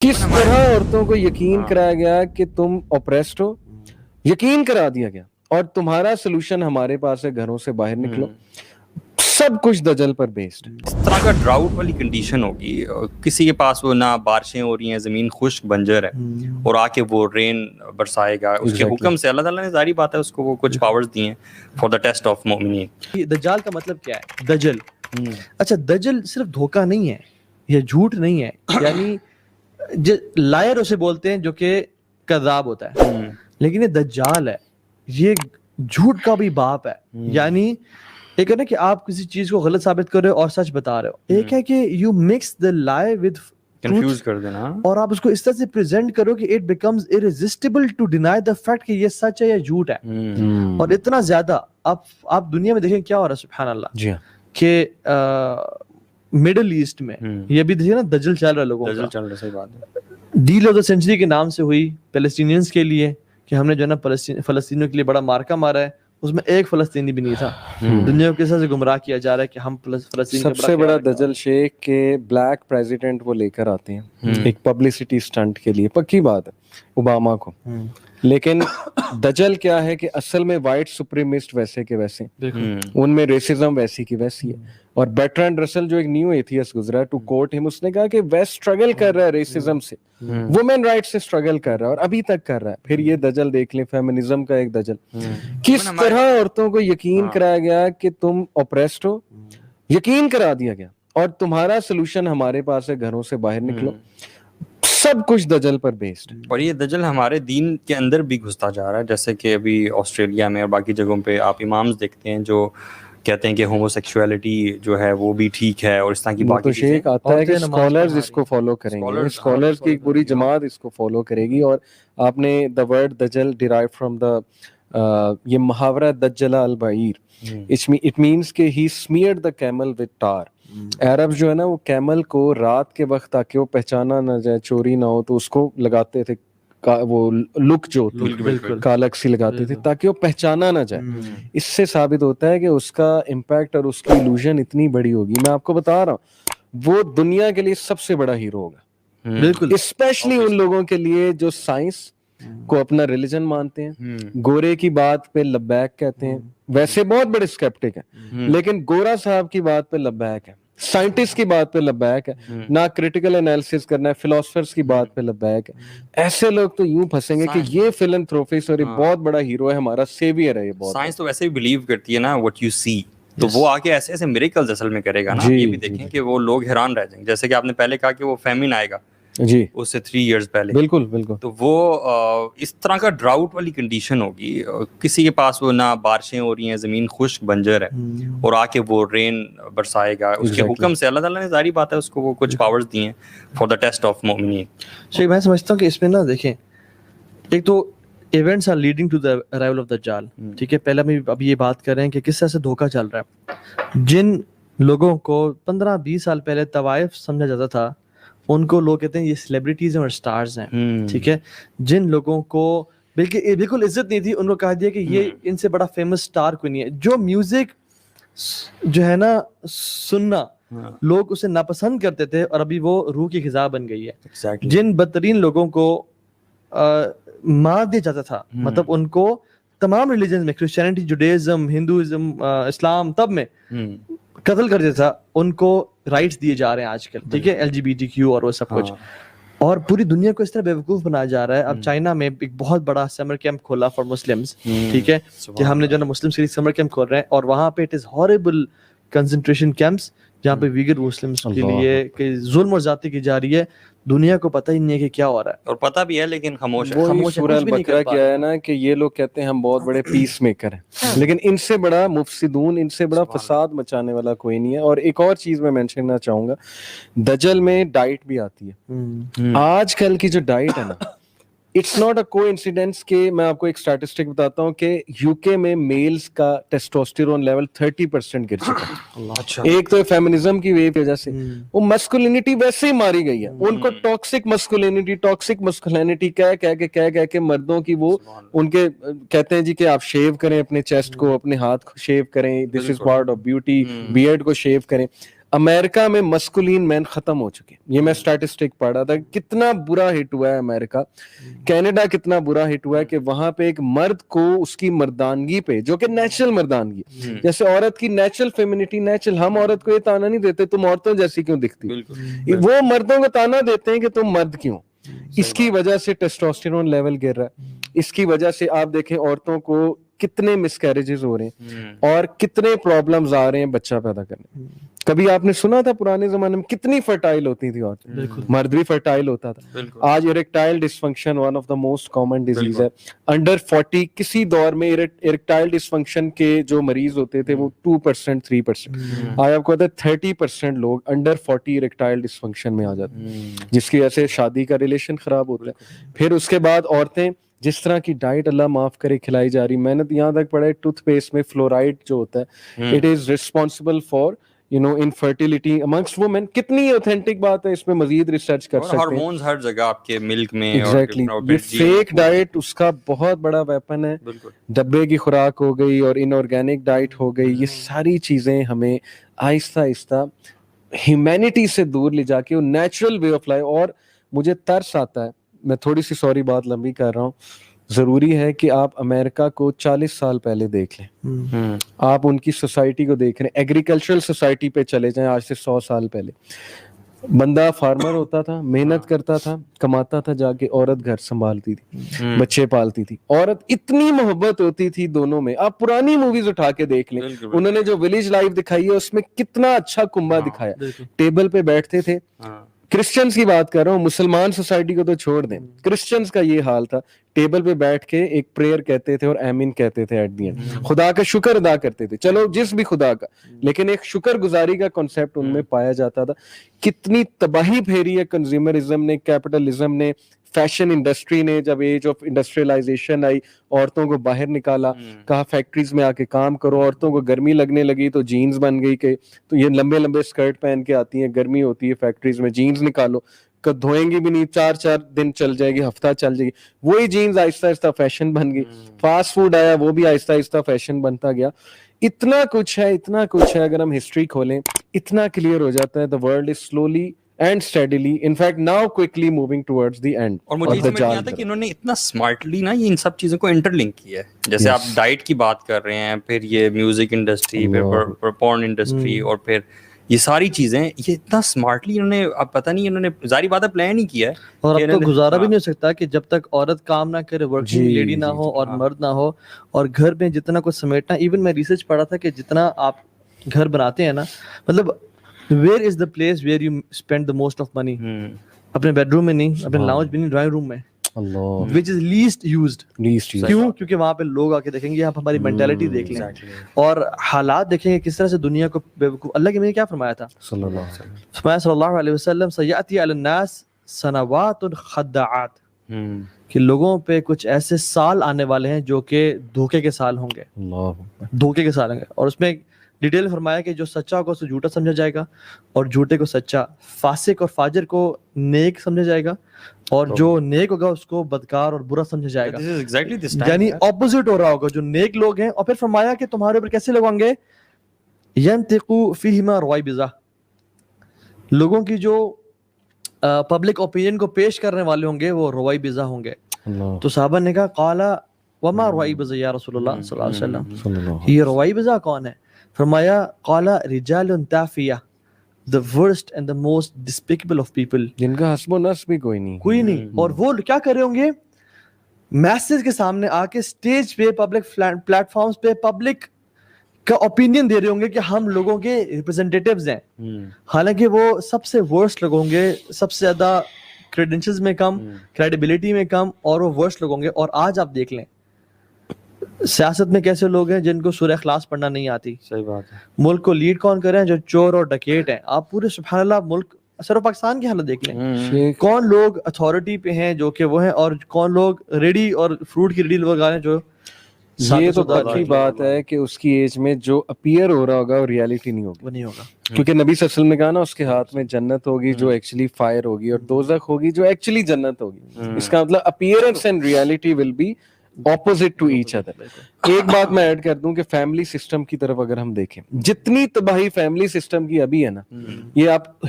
किस तरह औरतों को यकीन कराया गया कि तुम ऑप्रेस्ड हो, यकीन करा दिया गया और तुम्हारा सोल्यूशन हमारे पास है, घरों से बाहर निकलो। सब कुछ दजल पर बेस्ड है। इस तरह का ड्राउट वाली कंडीशन होगी, किसी के पास वो ना बारिशें हो रही हैं, ज़मीन खुश्क बंजर है और आके वो रेन बरसाएगा उसके हुक्म से। अल्लाह ताला ने जारी बात है उसको वो कुछ पावर्स दिए हैं फॉर द टेस्ट ऑफ मोमिनीन। दज्जाल का मतलब क्या है? दजल। अच्छा, दजल सिर्फ धोखा नहीं है, ये झूठ नहीं है, यानी लायर उसे बोलते हैं जो कि कज़ाब होता है, लेकिन ये दज्जाल है, ये झूठ का भी बाप है। यानी एक है ना कि आप किसी चीज को गलत साबित कर रहे हो और सच बता रहे हो, एक है कि you mix the lie with confuse कर देना और आप उसको इस तरह से प्रेजेंट करो कि it becomes irresistible to deny the fact कि ये सच है या झूठ है। और इतना ज्यादा आप दुनिया में देखें क्या हो रहा है, सुभान अल्लाह, जी हाँ, कि मिडिल ईस्ट में ये भी देखिए ना, दजल चल रहा है लोगों दजल का। चल रहा, सही बात है। डील ऑफ द सेंचुरी के नाम से हुई पैलेस्टीनियंस के लिए कि हमने जो है ना फलस्तीनियों के लिए बड़ा मार्का मारा है, उसमें एक फलस्तीनी भी नहीं था। दुनिया को किस तरह से गुमराह किया जा रहा है कि हम फलस्तीन का सबसे बड़ा दजल शेख के ब्लैक प्रेसिडेंट वो लेकर आते हैं एक पब्लिसिटी स्टंट के लिए, पक्की बात है, ओबामा को। लेकिन दजल क्या है कि असल में वाइट सुप्रीमिस्ट वैसे के वैसे, उनमें रेसिज्म वैसी की वैसी है। और बर्ट्रैंड रसल जो एक न्यू एथियस्ट गुजरा टू कोर्ट हिम, उसने कहा कि वेस्ट स्ट्रगल कर रहा है रेसिज्म से, वुमेन राइट्स से स्ट्रगल कर रहा है और अभी तक कर रहा है। फिर ये दजल देख लें, फेमिनिज्म का एक दजल। किस तरह औरतों को यकीन कराया गया कि तुम ऑप्रेस्ड हो, यकीन करा दिया गया और तुम्हारा सोल्यूशन हमारे पास है, घरों से बाहर निकलो। सब कुछ दजल पर बेस्ड है। और ये दजल हमारे दीन के अंदर भी घुसता जा रहा है, जैसे कि अभी ऑस्ट्रेलिया में और बाकी जगहों पे आप इमाम्स देखते हैं जो कहते हैं कि होमोसेक्सुअलिटी जो है वो भी ठीक है और इस तरह की बाकी तो शेख आता है कि स्कॉलर्स इसको फॉलो करेंगे, स्कॉलर्स की पूरी जमात इसको फॉलो करेगी। और आपने the word Dajjal derive from the ये मुहावरा दज्जला अल बईर, इट मींस कि he smeared the camel with tar. अरब जो है ना, वो कैमल को रात के वक्त ताकि वो पहचाना ना जाए, चोरी ना हो, तो उसको लगाते थे वो लुक जो होती कालक सी लगाते थे ताकि वो पहचाना ना जाए। इससे साबित होता है कि उसका इम्पैक्ट और उसकी इल्यूजन इतनी बड़ी होगी। मैं आपको बता रहा हूँ, वो दुनिया के लिए सबसे बड़ा हीरो होगा, बिल्कुल, स्पेशली उन लोगों के लिए जो साइंस को अपना रिलीजन मानते हैं, गोरे की बात पे लब्बैक कहते हैं। वैसे बहुत बड़े स्केप्टिक हैं, लेकिन गोरा साहब की बात पे लब्बैक है, साइंटिस्ट की बात पे लब्बैक है, ना क्रिटिकल एनालिसिस करना है, फिलोसफर्स की बात पे लब्बैक है। ऐसे लोग तो यूं फंसेंगे कि ये फिलैंथ्रोपिस्ट और ये बहुत बड़ा हीरो है, हमारा सेवियर है। ये बहुत साइंस तो वैसे ही बिलीव करती है ना व्हाट यू सी, तो वो आके ऐसे ऐसे मिरेकल्स असल में करेगा ना। ये भी देखें कि वो लोग हैरान रह जाएंगे। जैसे कि आपने पहले कहा कि वो फेमिन आएगा जी, उससे 3 इयर्स पहले, बिल्कुल बिल्कुल, तो वो इस तरह का ड्राउट वाली कंडीशन होगी, किसी के पास वो ना बारिशें हो रही हैं, ज़मीन खुश्क बंजर है और आके वो रेन बरसाएगा उसके हुक्म से। अल्लाह ताला ने जारी बात है उसको वो कुछ पावर्स दिए हैं फॉर द टेस्ट ऑफ मोमिनीन। शेख, मैं समझता हूँ कि इसमें ना देखें, एक तो events are leading to the arrival of Dajjal, ठीक है। पहले हम अभी ये बात कर रहे हैं कि किस तरह से धोखा चल रहा है। जिन लोगों को 15-20 साल पहले तवाइफ समझा जाता था, उनको लोग कहते हैं ये सेलिब्रिटीज हैं और स्टार्स हैं, ठीक है। जिन लोगों को बिल्कुल इज्जत नहीं थी, उनको कहा दिया कि ये इनसे बड़ा फेमस स्टार कोई नहीं है। जो म्यूजिक जो है ना सुनना, लोग उसे नापसंद करते थे और अभी वो रूह की ग़िज़ा बन गई है। जिन बदतरीन लोगों को मार दिया जाता था, मतलब उनको तमाम रिलीजन में, क्रिश्चियनिटी, जुडाइज्म, हिंदुइज्म, इस्लाम, तब में कत्ल कर देता था, उनको राइट्स दिए जा रहे हैं आजकल, ठीक है, LGBTQ और वो सब कुछ। और पूरी दुनिया को इस तरह बेवकूफ बनाया जा रहा है। अब चाइना में एक बहुत बड़ा समर कैंप खोला फॉर मुस्लिम्स, ठीक है, कि हमने जो ना मुस्लिम्स के लिए समर कैंप खोल रहे हैं और वहां पे it is horrible concentration camps जहाँ पे वीगर मुस्लिम्स के लिए कि जुल्म और ज्यादती की जा रही है। दुनिया को पता ही नहीं है कि क्या हो रहा है, और पता भी है लेकिन खामोश है। वो सूरह अल-बकरा क्या है ना कि ये लोग कहते हैं हम बहुत बड़े पीस मेकर हैं, लेकिन इनसे बड़ा मुफसिदून, इनसे बड़ा फसाद मचाने वाला कोई नहीं है। और एक और चीज मैं मेंशन करना चाहूंगा, दजल में डाइट भी आती है। आजकल की जो डाइट है ना, इट्स नॉट अ कोइंसिडेंस के मैं आपको एक स्टैटिस्टिक बताता हूँ कि यूके में मेल्स का टेस्टोस्टेरोन लेवल 30% गिर चुका है। अच्छा। एक तो फेमिनिज्म की वेव की वजह से वो मस्कुलिनिटी वैसे ही मारी गई है। उनको टॉक्सिक मस्कुलिनिटी कह के मर्दों की वो उनके कहते हैं जी कि आप शेव करें अपने चेस्ट को, अपने हाथ को शेव करें, this is part of beauty, beard को शेव करें। अमेरिका में मस्कुलिन मैन खत्म हो चुके हैं, ये मैं स्टैटिस्टिक पढ़ रहा था, कितना बुरा हिट हुआ है अमेरिका, कनाडा कितना बुरा हिट हुआ है कि वहां पे एक मर्द को उसकी मर्दानगी पे, जो कि नेचुरल मर्दानगी, जैसे औरत की नेचुरल फेमिनिटी, नेचुरल, हम औरत को ये ताना नहीं देते तुम औरतों जैसी क्यों दिखती हो, वो मर्दों को ताना देते हैं कि तुम मर्द क्यों। इसकी वजह से टेस्टोस्टेरोन लेवल गिर रहा है, इसकी वजह से आप देखें औरतों को कितने मिसकैरेजेस हो रहे हैं और कितने प्रॉब्लम्स आ रहे हैं बच्चा पैदा करने। कभी आपने सुना था पुराने जमाने में कितनी फर्टाइल होती थी औरतें, मर्द भी फर्टाइल होता था। आज erectile dysfunction one of the most common disease है। अंडर 40 किसी दौर में इरेक्टाइल डिसफंक्शन के जो मरीज होते थे वो 2% 3%, आज आपको पता है 30% लोग अंडर 40 इरेक्टाइल डिसफंक्शन में आ जाते हैं, जिसकी वजह से शादी का रिलेशन खराब होता है। फिर उसके बाद औरतें जिस तरह की डाइट अल्लाह माफ करे खिलाई जा रही, मैंने तो यहाँ तक पढ़ा है टूथपेस्ट में फ्लोराइड जो होता है it is responsible for infertility amongst women. कितनी ऑथेंटिक बात है, इसमें मजीद रिसर्च कर सकते हैं। हार्मोन्स हर जगह आपके मिल्क में, एग्जैक्टली ये फेक डाइट उसका बहुत बड़ा वेपन है। डब्बे की खुराक हो गई और इनऑर्गेनिक डाइट हो गई, ये सारी चीजें हमें आहिस्ता आहिस्ता ह्यूमैनिटी से दूर ले जाके वो नेचुरल वे ऑफ लाइफ। और मुझे तरस आता है, मैं थोड़ी सी सॉरी बात लंबी कर रहा हूँ, जरूरी है कि आप अमेरिका को 40 साल पहले देख लें, आप उनकी सोसाइटी को देख रहे हैं, एग्रीकल्चरल सोसाइटी पे चले जाएं, आज से 100 साल पहले बंदा फार्मर होता था, मेहनत करता था, कमाता था जाके, औरत घर संभालती थी, बच्चे पालती थी, औरत इतनी मोहब्बत होती थी दोनों में। आप पुरानी मूवीज उठा के देख लें, उन्होंने जो विलेज लाइफ दिखाई है उसमें कितना अच्छा कुंबा दिखाया, टेबल पे बैठते थे। क्रिश्चियंस की बात कर रहा हूँ, मुसलमान सोसाइटी को तो छोड़ दें, क्रिश्चियंस का ये हाल था, टेबल पे बैठ के एक प्रेयर कहते थे और आमीन कहते थे एट द एंड, खुदा का शुक्र अदा करते थे, चलो जिस भी खुदा का, लेकिन एक शुक्रगुजारी का कॉन्सेप्ट उनमें पाया जाता था। कितनी तबाही फेरी है कंज्यूमरिज्म ने, कैपिटलिज्म ने, फैशन इंडस्ट्री ने, जब एज ऑफ इंडस्ट्रियलाइजेशन आई, औरतों को बाहर निकाला, कहा फैक्ट्रीज में आके काम करो, औरतों को गर्मी लगने लगी तो जीन्स बन गई के, तो ये लंबे लंबे स्कर्ट पहन के आती हैं, गर्मी होती है फैक्ट्रीज में, जीन्स निकालो, धोएंगी भी नहीं, 4-4 दिन चल जाएगी, हफ्ता चल जाएगी, वही जीन्स आहिस्ता आहिस्ता फैशन बन गई। फास्ट फूड आया, वो भी आहिस्ता आहिस्ता फैशन बनता गया। इतना कुछ है, इतना कुछ है, अगर हम हिस्ट्री खोलें इतना क्लियर हो जाता है। The world is slowly and steadily, in fact now quickly moving towards the end। और मुझे समझ नहीं आता कि इन्होंने इतना स्मार्टली ना ये इन सब चीजों को इंटरलिंक किया है। जैसे आप डाइट की बात कर रहे हैं, फिर ये म्यूजिक इंडस्ट्री, फिर पॉर्न इंडस्ट्री, और फिर ये सारी चीजें, ये इतना स्मार्टली इन्होंने, अब पता नहीं इन्होंने जारी बात है प्लान ही किया है। और अब तो गुजारा भी नहीं हो सकता कि जब तक औरत काम ना करे, वर्किंग लेडी ना हो और मर्द ना हो, और घर में जितना कुछ समेटना, इवन मैं रिसर्च पढ़ा था कि जितना आप घर बनाते हैं ना, मतलब where is the place where you spend the most of money? अपने बेडरूम में नहीं, अपने लाउंज में नहीं, ड्राइंग रूम में, which is least used। क्यों? क्योंकि वहाँ पे लोग आके देखेंगे, आप हमारी मेंटालिटी देख लें और हालात देखेंगे किस तरह से दुनिया को बेवकूफ। अल्लाह के नबी ने क्या फरमाया था सल्लल्लाहु अलैहि वसल्लम, सयाती अलन्नास सनवातुन खद्दाआत, कि लोगों पे कुछ ऐसे साल आने वाले हैं जो कि धोखे के साल होंगे, धोखे के साल होंगे। और उसमें डिटेल फरमाया कि जो सच्चा होगा उसको झूठा समझा जाएगा, और झूठे को सच्चा, फासिक और फाजिर को नेक समझा जाएगा, और जो नेक होगा उसको बदकार और बुरा समझा जाएगा। यानी ऑपोजिट हो रहा होगा, जो नेक लोग हैं। और फिर फरमाया कि तुम्हारे ऊपर कैसे लोग होंगे, यंतिकु फीहिमा रवाइबिज़ा, लोगों की जो पब्लिक ओपिनियन को पेश करने वाले होंगे वो रवाइबिज़ा होंगे। तो सहाबा ने कहा काला वमा रवाइबिज़ा या रसूलुल्लाह सल्लल्लाहु अलैहि वसल्लम, ये रवाइबिज़ा कौन है? फरमाया काला रिजालुन ताफिया, the worst and the most despicable of people, जिनका हस्बो नस भी कोई नहीं। और वो क्या कर रहे होंगे, मैसेज के सामने आके स्टेज पे, पब्लिक प्लेटफॉर्म्स पे पब्लिक का ओपिनियन दे रहे होंगे कि हम लोगों के रिप्रेजेंटेटिव्स हैं, हालांकि वो सबसे वर्स्ट लोग होंगे, सबसे ज्यादा क्रेडेंशियल्स में कम, क्रेडिबिलिटी में कम, और वो वर्स्ट लोग होंगे। और आज आप देख लें सियासत में कैसे लोग हैं जिनको सूरह इखलास पढ़ना नहीं आती। सही बात है। मुल्क को लीड कौन कर रहे हैं, जो चोर और डकैत हैं। आप पूरे सुभान अल्लाह मुल्क सर पाकिस्तान की हालत देख लें, कौन लोग अथॉरिटी पे हैं जो कि वो हैं, और कौन लोग रेडी और फ्रूट की रेडी लोग आ रहे हैं जो। ये तो पक्की बात है कि उसकी एज में जो अपीयर हो रहा होगा वो रियलिटी नहीं होगी, वो नहीं होगा। क्योंकि नबी सल्लल्लाहु अलैहि वसल्लम ने कहा ना, उसके हाथ में जन्नत होगी जो एक्चुअली फायर होगी, और दोज़ख होगी जो एक्चुअली जन्नत होगी। इसका मतलब appearance and reality will be opposite to each other. ایک بات میں ایڈ کر دوں کہ فیملی سسٹم کی طرف اگر ہم دیکھیں، جتنی تباہی فیملی سسٹم کی ابھی ہے نا، یہ آپ